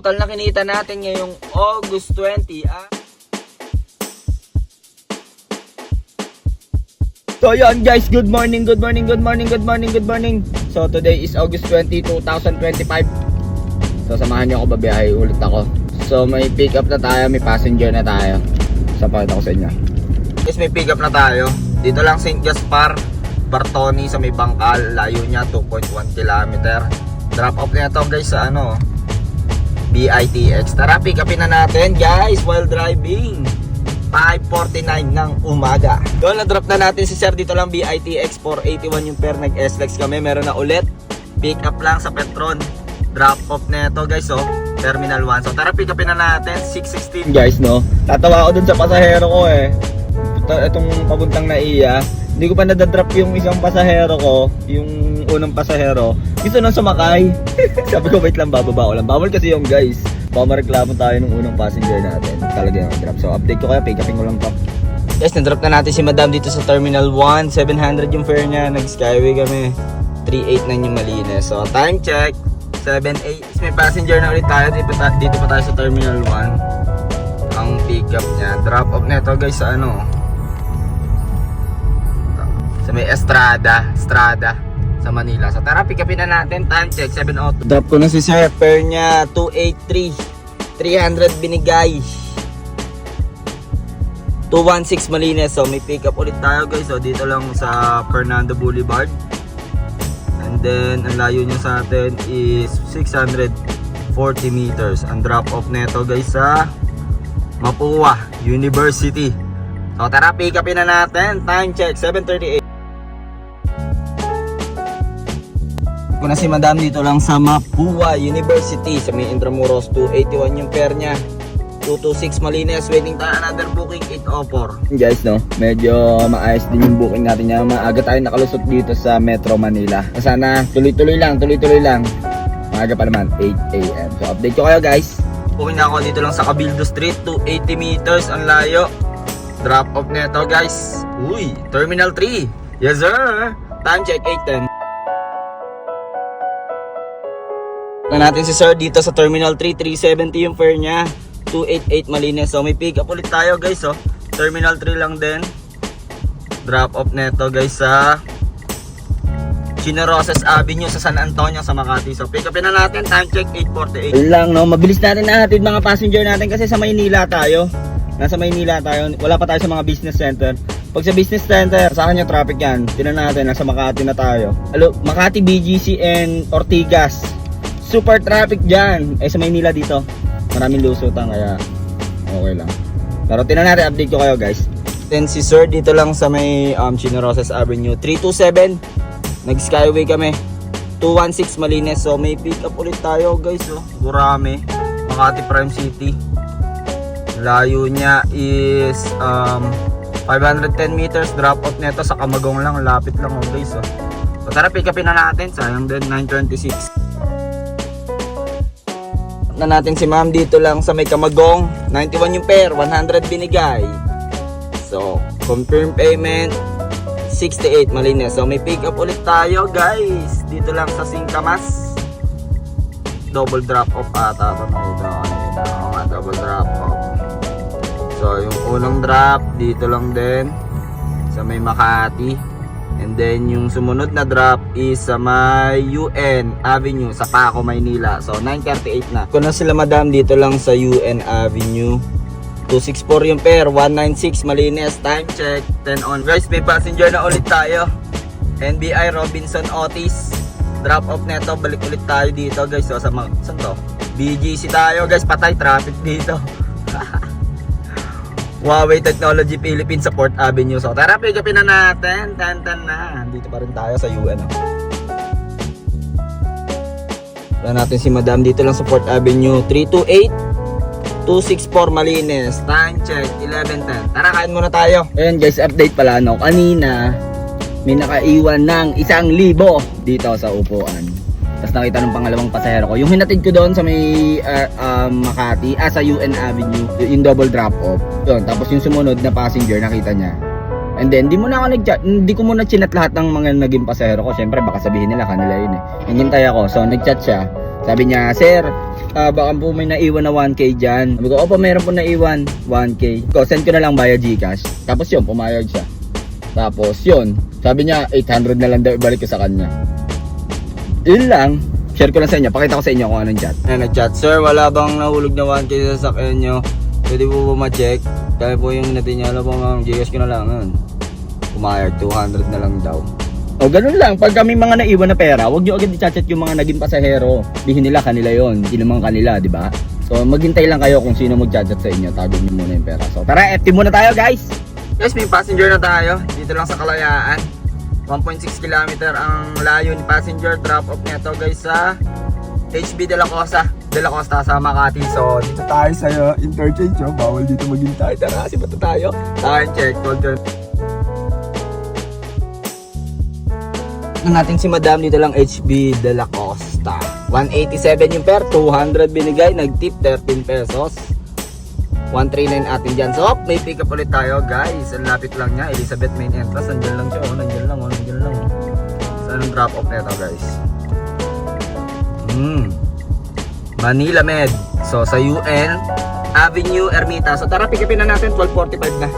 Total na kinita natin ngayong August 20 So yun guys, good morning. So today is August 20, 2025. So samahan niyo ako, babiyahe ulit ako. So may pick up na tayo, may passenger na tayo. So pakita ko sa inyo. Guys, may pick up na tayo. Dito lang St. Gaspar, Bartoni sa may Bangkal. Layo niya 2.1 km. Drop off na ito guys sa BITX. Tara, pick upin na natin guys while driving. 5:49 ng umaga. Doon na-drop na natin si sir dito lang BITX. 481 yung pair, nag-SLEX kami. Meron na ulit. Pick up lang sa Petron. Drop off na ito guys, Terminal 1. So tara, pick upin na natin. 6:16 guys, no. Tatawa ako dun sa pasahero ko itong papuntang Naiya. Hindi ko pa nadadrop yung isang pasahero ko, yung unang pasahero. Gusto nang sumakay. Sabi ko, wait lang, bababa ko lang. Bawal kasi yung guys. Baka mareklamo tayo ng unang passenger natin. Talaga yung drop. So update ko kaya, pick upin ko lang to. Guys, na-drop na natin si madam dito sa Terminal 1. 700 yung fare niya. Nag-skyway kami. 389 yung malinis. So time check. 7:08. May passenger na ulit tayo. Dito pa tayo sa Terminal 1. Ang pick up niya. Drop off na ito guys sa sa may Estrada sa Manila. So tara, pick upin na natin. Time check 7:02. Drop ko na si sir. Fare niya 283. 300 binigay. 216 malinis. So may pick up ulit tayo guys. So dito lang sa Fernando Boulevard. And then ang layo niya sa atin is 640 meters. Ang drop off nito guys sa Mapua University. So tara, pick upin na natin. Time check 7:38. Kuna si madam dito lang sa Mapua University sa may Intramuros. 281 yung fare niya. 226 malinis. Waiting tayo another booking 804. Guys, no, medyo maayos din yung booking natin niya. Maaga tayo nakalusot dito sa Metro Manila. Sana tuloy-tuloy lang. Maaga pa naman, 8 AM. So update ko kayo guys. Booking na ako dito lang sa Cabildo Street. 280 meters ang layo. Drop off na ito guys. Uy, Terminal 3. Yes sir. Time check 8:10. Na natin si sir dito sa Terminal 3. 370 yung fare niya. 288 malinis. So may pick up ulit tayo guys. Terminal 3 lang din. Drop off na ito guys sa Chinoroses Avenue sa San Antonio sa Makati. So pick upin na natin. Time check 8:48. Yun lang, no, mabilis natin natin mga passenger natin kasi sa Maynila tayo. Nasa Maynila tayo. Wala pa tayo sa mga business center. Pag sa business center, sa kanya traffic yan. Tinan natin, nasa Makati na tayo. Makati, BGC and Ortigas. Super traffic dyan. Sa Maynila dito maraming lusutan kaya okay lang. Pero tinan natin, update ko kayo guys. Then si sir dito lang sa may Chinoroses Avenue. 327 nag-skyway kami. 216 malinis. So may pick up ulit tayo guys. Gurame, Makati Prime City. Layo niya is 510 meters. Drop off nito sa Camagong lang. Lapit lang guys. So tara, pick upin na natin. Sayang din, 9:26 na natin si ma'am dito lang sa may Camagong. 91 yung pair, 100 binigay. So confirm payment 68 malinis. So may pick up ulit tayo guys dito lang sa Singkamas. Double drop off ata ito. Double drop off. So yung unang drop dito lang din sa may Makati. And then yung sumunod na drop is sa may UN Avenue sa Paco, Maynila. So 9:38 na. Kung na sila madam dito lang sa UN Avenue. 264 yung pair, 196 malinis. Time check 10 on. Guys, may passenger na ulit tayo. NBI Robinson Otis. Drop off neto, balik ulit tayo dito guys. So sa saan to? BGC tayo guys, patay traffic dito. Huawei Technology Philippines sa Port Avenue. So tara, pick upin na natin. 10:10 na. Dito pa rin tayo sa UN. Wala natin si madam dito lang sa Port Avenue. 328 264 malinis. Time check 11:10. Tara, kain muna tayo. Ayan guys, update pala kanina may nakaiwan ng 1,000 dito sa upuan. Tapos nakita ng pangalawang pasahero ko. Yung hinatid ko doon sa may Makati, sa UN Avenue, yung double drop off. Yun, tapos yung sumunod na passenger, nakita niya. And then, hindi ko muna chinat lahat ng mga naging pasahero ko. Siyempre, baka sabihin nila kanila yun eh. Hinintay ako. So, nag-chat siya. Sabi niya, sir, baka po may naiwan na 1K dyan. Sabi ko, opo, meron po naiwan 1K. So, send ko na lang via Gcash. Tapos yun, pumayag siya. Tapos yun, sabi niya 800 na lang daw ibalik ko sa kanya. Yun lang. Share ko lang sa inyo, pakita ko sa inyo kung anong chat. Nag-chat, sir, wala bang nahulog na 1K sa sasakyan nyo? Pwede po ba ma-check? Kaya po yung natinyala po, ma'am, Gcash ko na lang. Yun. Pumayag, 200 na lang daw. O ganun lang, pag kami mga naiwan na pera, huwag nyo agad i-chat yung mga naging pasahero. Bihin nila, kanila yon, hindi naman kanila, di ba? So maghintay lang kayo kung sino mag-chat sa inyo, tago nyo muna yung pera. So tara, FT muna tayo guys! Guys, may passenger na tayo, dito lang sa Kalayaan. 1.6 km ang layo ni passenger, drop off nito guys sa HB De La Costa sa Makati. So dito tayo sa interchange, bawal dito maghintay. Tara, kasi ba't tayo? Time check, natin si Madam dito lang HB De La Costa. 187 yung pair, 200 binigay, nag-tip 13 pesos. 139 atin dyan. So, may pick up ulit tayo guys. Ang lapit lang niya, Elizabeth main entrance. Nandiyan lang siya, nandiyan lang. Saan ang drop off nito guys? Manila Med. So, sa UN Avenue Ermita. So, tara, pick upin na natin, 12:45 na.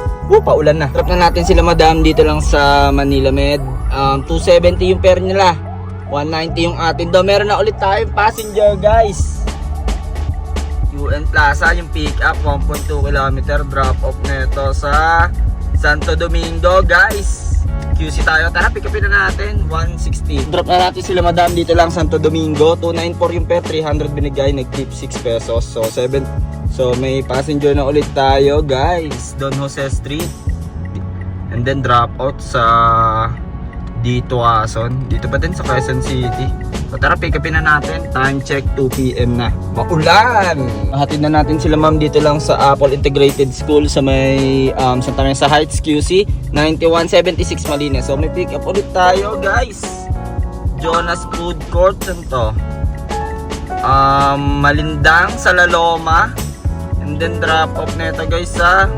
Paulan na. Drop na natin sila Madam dito lang sa Manila Med. 270 yung pair nila, 190 yung atin daw. Meron na ulit tayong passenger guys. UN Plaza yung pick up, 1.2 km drop off nito sa Santo Domingo guys. QC tayo, tara pick upin na natin, 160. Drop na natin sila Madam dito lang Santo Domingo, 294 yung pair, 300 binigay, nag-tip 6 pesos. So may passenger na ulit tayo guys, Don Jose Street. And then drop out sa dito Quezon, dito pa din sa Quezon City. So tara, pick upin na natin. Time check, 2 PM na. Maulan! Hatid na natin sila ma'am dito lang sa Apple Integrated School sa may Santa Mesa Heights QC 9176 Malines. So may pick up ulit tayo guys. Jonas Food Court, saan to? Malindang sa Laloma. And then drop off na ito guys sa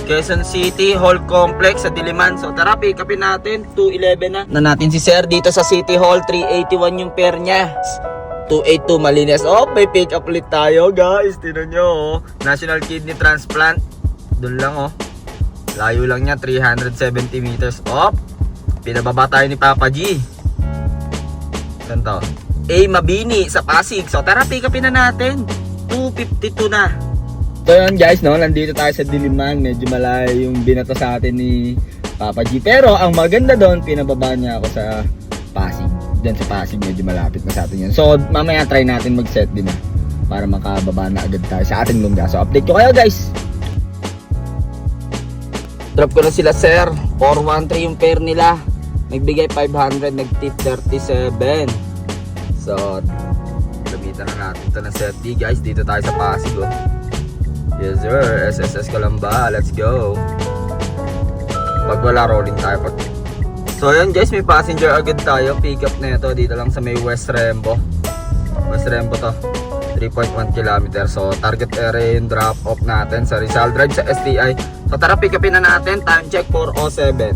Quezon City Hall Complex sa Diliman. So tara, pick upin natin, 211 na natin si sir dito sa City Hall. 381 yung pair niya, 282 Malines. Oh, may pick up ulit tayo guys. Tingnan nyo, National Kidney Transplant. Doon lang layo lang niya, 370 meters. Pinababa tayo ni Papa G. Saan to? Mabini sa Pasig. So tara, pick upin na natin, 252 na. So yun guys, nandito tayo sa Diliman. Medyo malayo yung binato sa atin ni Papa G. Pero ang maganda doon, pinababa niya ako sa Pasig. Diyan sa Pasig, medyo malapit na sa atin yan. So mamaya try natin mag-set din para makababa na agad tayo sa ating lungga. So update ko kayo guys. Drop ko na sila sir, 413 yung pair nila. Nagbigay 500, nag-tip 37. So gamitan na natin ito ng set D guys. Dito tayo sa Pasig Yes sir, SSS Calamba, let's go. Pag wala, rolling tayo. So yun guys, may passenger agad tayo. Pick up na ito dito lang sa may West Rembo to, 3.1 km. So target area yung drop off natin sa Rizal Drive sa STI. So tara, pick upin na natin. Time check, 4:07.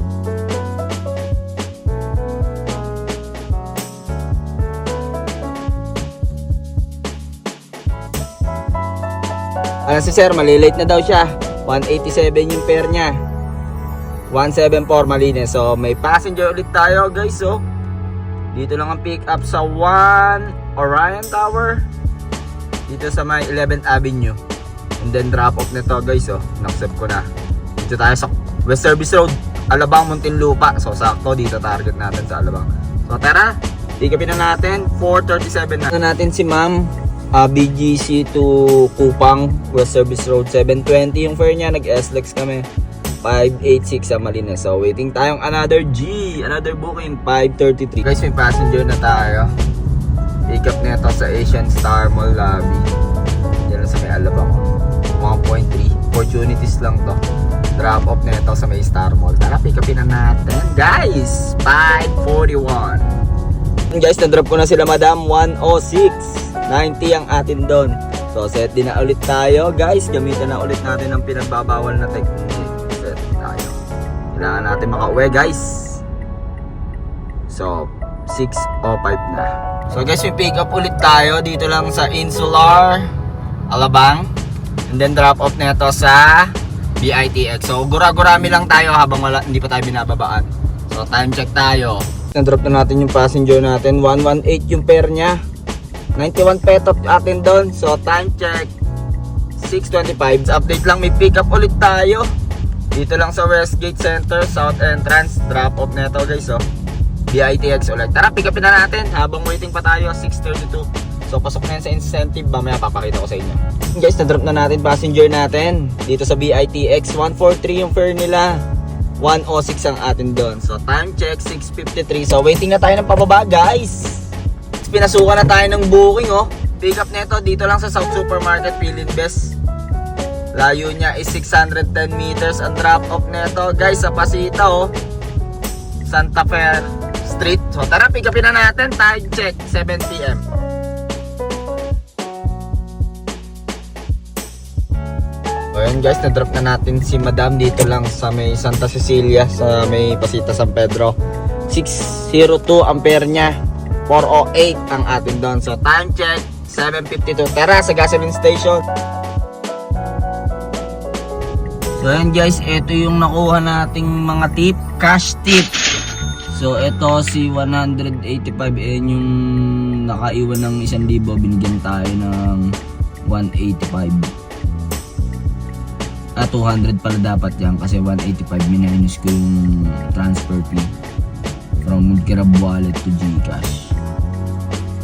Si sir, malilate na daw siya. 187 yung pair niya, 174 Malines. So may passenger ulit tayo guys. So dito lang ang pick up sa 1 Orion Tower, dito sa may 11th Avenue. And then drop off nito guys. Naksep ko na. Dito tayo sa West Service Road, Alabang, Muntinlupa. So sakto, dito target natin sa Alabang. So tara, pick upin na natin, 4:37 na natin si ma'am. BGC to Kupang, West Service Road, 720 yung fare niya. Nag-SLEX kami, 586 sa Malines. So waiting tayong another booking, 5:33. Guys, may passenger na tayo. Pick up nito sa Asian Star Mall lobby. Diyan sa may Alabang. 1.3 opportunities lang to. Drop off nito sa may Star Mall. Tara, pick upin na natin guys. 5:41. Guys, na-drop ko na sila Madam, 106.90 ang atin doon. So set din na ulit tayo guys. Gamitin na ulit natin ang pinagbabawal na technique. Set tayo. Kailangan natin makauwi guys. So 605 na. So guys, may pick up ulit tayo dito lang sa Insular, Alabang. And then drop off na ito sa BITX. So gura-gurami lang tayo habang hindi pa tayo binababaan. So time check tayo. Na-drop na natin yung passenger natin. 118 yung fare niya. 91 pesos atin doon. So time check 6:25. Update lang, may pick up ulit tayo dito lang sa Westgate Center, South Entrance. Drop off na ito guys, oh. BITX ulit. Tara, pick upin na natin habang waiting pa tayo. 6:32. So pasok na yan sa incentive. Mamaya papakita ko sa inyo. Guys, na-drop na natin passenger natin dito sa BITX. 143 yung fare nila. 106 ang atin doon. So time check 6:53. So waiting na tayo ng pababa guys. Pinasukan na tayo ng booking, oh. Pick up nito dito lang sa South Supermarket, Philinvest. Layo niya is 610 meters. Ang drop off nito guys sa Pasita, oh. Santa Fe Street. So tara, pick upin na natin. Time check 7 PM. So ayan guys, na-drop na natin si Madam dito lang sa may Santa Cecilia, sa may Pasita San Pedro. 602 ampere niya. 408 ang atin doon. So time check 7:52. Tara sa gasoline station. So ayan guys, ito yung nakuha nating mga tip, cash tip. So ito si 185 yung nakaiwan ng 1,000, binigyan tayo ng 185. 200 pala dapat yan kasi 185 minus ko yung transfer fee from Grab wallet to GCash.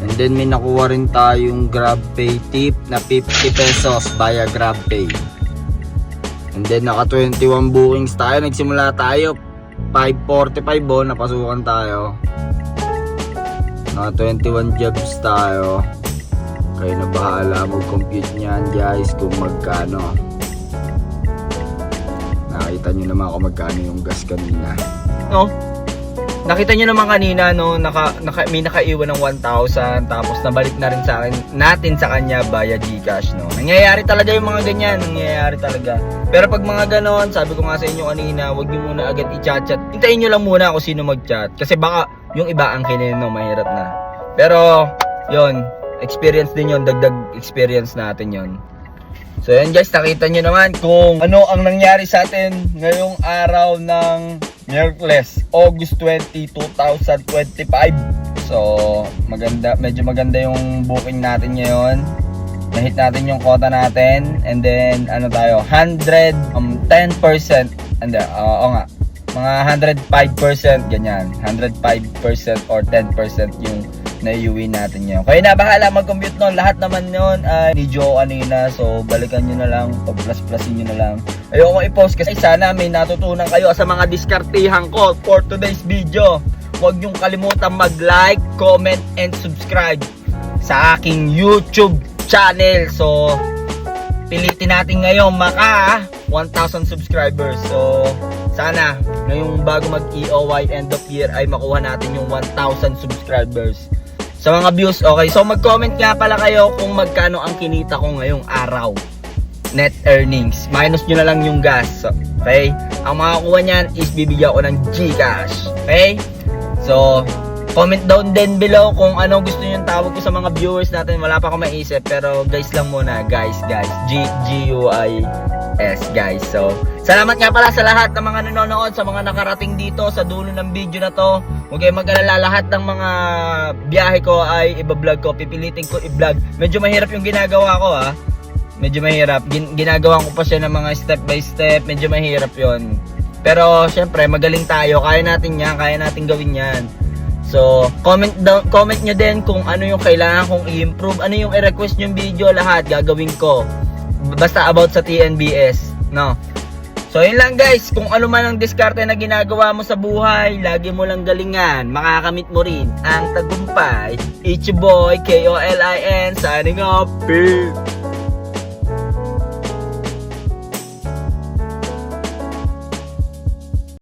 And then may nakuha rin tayong GrabPay tip na 50 pesos via GrabPay. And then naka 21 bookings tayo. Nagsimula tayo 5:45, napasukan tayo. Naka 21 jobs tayo. Kayo na bahala mag-compute niyan guys kung magkano. Nakita nyo naman kung magkano yung gas kanina. No? Nakita nyo naman kanina, no, may nakaiwan ng 1,000 tapos nabalik na rin sa akin natin sa kanya via GCash, no. Nangyayari talaga yung mga ganyan, nangyayari talaga. Pero pag mga ganon, sabi ko nga sa inyo kanina, huwag nyo muna agad i-chat-chat. Hintayin nyo lang muna kung sino mag-chat kasi baka yung iba ang kinino, mahirap na. Pero yon, experience din yon, dagdag experience natin yon. So yan guys, nakita nyo naman kung ano ang nangyari sa atin ngayong araw ng Miyerkules, August 20, 2025. So medyo maganda yung booking natin ngayon. Na-hit natin yung quota natin. And then ano tayo, 10% and oo nga, mga 105% ganyan, 105% or 10% yung naiuwi natin yun. Kaya na bahala mag-compute nun. Lahat naman yun ni Joe kanina. So balikan nyo na lang, pag-plus-plusin nyo na lang. Ayoko i-post kasi sana may natutunan kayo sa mga diskartihan ko for today's video. Huwag nyong kalimutan mag-like, comment, and subscribe sa aking YouTube channel. So pilitin natin ngayon maka 1,000 subscribers. So sana ngayong bago mag-EOY end of year ay makuha natin yung 1,000 subscribers. Sa mga views, okay. So mag-comment nga pala kayo kung magkano ang kinita ko ngayong araw. Net earnings. Minus nyo na lang yung gas. Okay? Ang makakuha nyan is bibigyan ko ng GCash. Okay? So, comment down din below kung ano gusto nyo yung tawag ko sa mga viewers natin. Wala pa akong maisip. Pero guys lang muna. Guys. G-U-I-S guys. So, salamat nga pala sa lahat ng mga nanonood, sa mga nakarating dito sa dulo ng video na to. Huwag kayong mag-alala, lahat ng mga biyahe ko ay iba-vlog ko. Pipilitin ko i-vlog. Medyo mahirap yung ginagawa ko, ha. Medyo mahirap. Ginagawa ko pa siya ng mga step by step. Medyo mahirap yon. Pero syempre, magaling tayo. Kaya natin yan. Kaya natin gawin yan. So, comment nyo din kung ano yung kailangan kong i-improve. Ano yung i-request yung video. Lahat gagawin ko. Basta about sa TNBS. No? So yun lang guys, kung ano man ang diskarte na ginagawa mo sa buhay, lagi mo lang galingan, makakamit mo rin ang tagumpay. It's your boy, KOLIN, signing off, peace!